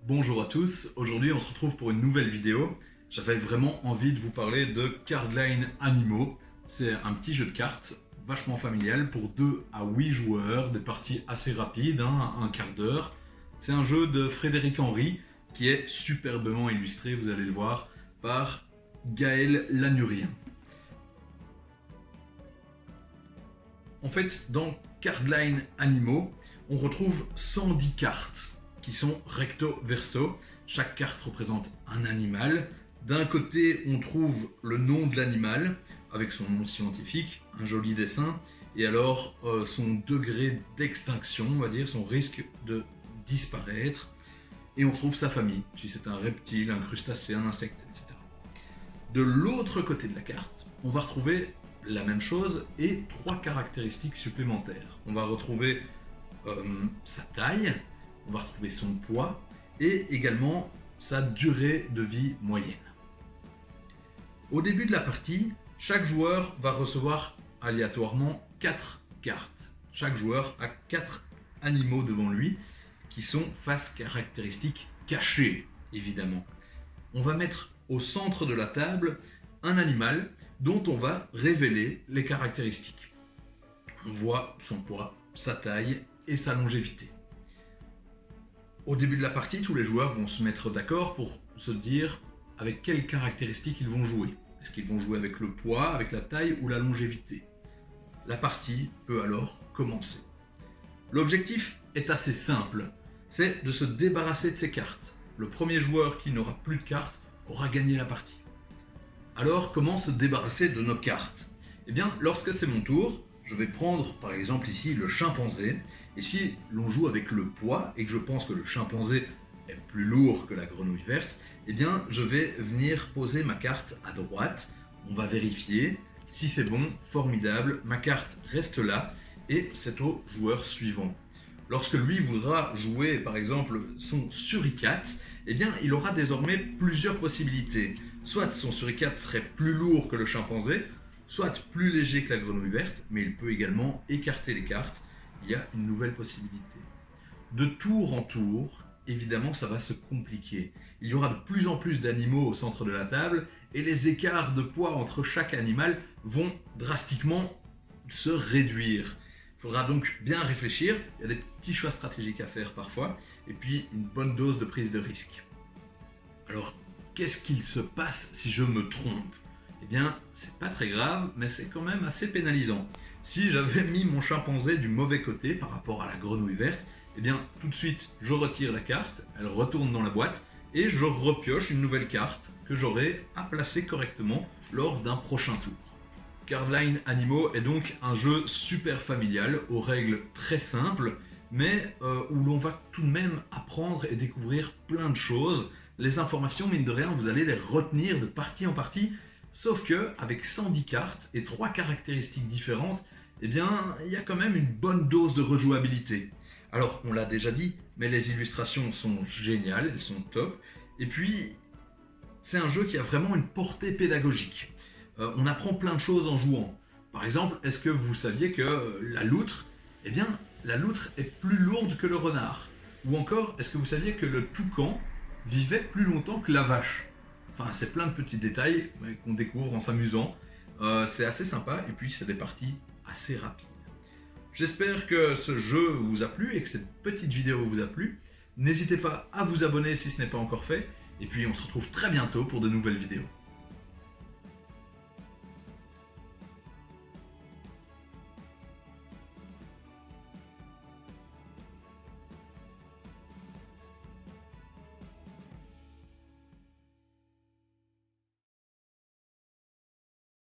Bonjour à tous, aujourd'hui on se retrouve pour une nouvelle vidéo. J'avais vraiment envie de vous parler de Cardline Animo. C'est un petit jeu de cartes vachement familial pour 2 à 8 joueurs, des parties assez rapides, un quart d'heure. C'est un jeu de Frédéric Henry qui est superbement illustré, vous allez le voir, par Gaël Lanurien. En fait, dans Cardline Animo, on retrouve 110 cartes qui sont recto verso. Chaque carte représente un animal. D'un côté, on trouve le nom de l'animal avec son nom scientifique, un joli dessin, et alors son degré d'extinction, on va dire, son risque de disparaître. Et on trouve sa famille, si c'est un reptile, un crustacé, un insecte, etc. De l'autre côté de la carte, on va retrouver la même chose et 3 caractéristiques supplémentaires. On va retrouver sa taille, on va retrouver son poids et également sa durée de vie moyenne. Au début de la partie, chaque joueur va recevoir aléatoirement 4 cartes. Chaque joueur a 4 animaux devant lui qui sont face caractéristiques cachées, évidemment. On va mettre au centre de la table un animal dont on va révéler les caractéristiques. On voit son poids, sa taille et sa longévité. Au début de la partie, tous les joueurs vont se mettre d'accord pour se dire avec quelles caractéristiques ils vont jouer. Est-ce qu'ils vont jouer avec le poids, avec la taille ou la longévité? La partie peut alors commencer. L'objectif est assez simple, c'est de se débarrasser de ces cartes. Le premier joueur qui n'aura plus de cartes aura gagné la partie. Alors, comment se débarrasser de nos cartes? Eh bien, lorsque c'est mon tour, je vais prendre par exemple ici le chimpanzé, et si l'on joue avec le poids et que je pense que le chimpanzé est plus lourd que la grenouille verte, eh bien je vais venir poser ma carte à droite, on va vérifier, si c'est bon, formidable, ma carte reste là, et c'est au joueur suivant. Lorsque lui voudra jouer par exemple son suricate, eh bien il aura désormais plusieurs possibilités. Soit son suricate serait plus lourd que le chimpanzé, soit plus léger que la grenouille verte, mais il peut également écarter les cartes. Il y a une nouvelle possibilité. De tour en tour, évidemment, ça va se compliquer. Il y aura de plus en plus d'animaux au centre de la table, et les écarts de poids entre chaque animal vont drastiquement se réduire. Il faudra donc bien réfléchir, il y a des petits choix stratégiques à faire parfois, et puis une bonne dose de prise de risque. Alors, qu'est-ce qu'il se passe si je me trompe? Eh bien, c'est pas très grave, mais c'est quand même assez pénalisant. Si j'avais mis mon chimpanzé du mauvais côté par rapport à la grenouille verte, eh bien, tout de suite, je retire la carte, elle retourne dans la boîte, et je repioche une nouvelle carte que j'aurai à placer correctement lors d'un prochain tour. Cardline Animo est donc un jeu super familial, aux règles très simples, mais où l'on va tout de même apprendre et découvrir plein de choses. Les informations, mine de rien, vous allez les retenir de partie en partie, sauf que avec 110 cartes et 3 caractéristiques différentes, eh bien, il y a quand même une bonne dose de rejouabilité. Alors, on l'a déjà dit, mais les illustrations sont géniales, elles sont top, et puis, c'est un jeu qui a vraiment une portée pédagogique. On apprend plein de choses en jouant. Par exemple, est-ce que vous saviez que la loutre, eh bien, la loutre est plus lourde que le renard? Ou encore, est-ce que vous saviez que le toucan vivait plus longtemps que la vache? Enfin, c'est plein de petits détails qu'on découvre en s'amusant. C'est assez sympa, et puis c'est des parties assez rapides. J'espère que ce jeu vous a plu et que cette petite vidéo vous a plu. N'hésitez pas à vous abonner si ce n'est pas encore fait, et puis on se retrouve très bientôt pour de nouvelles vidéos.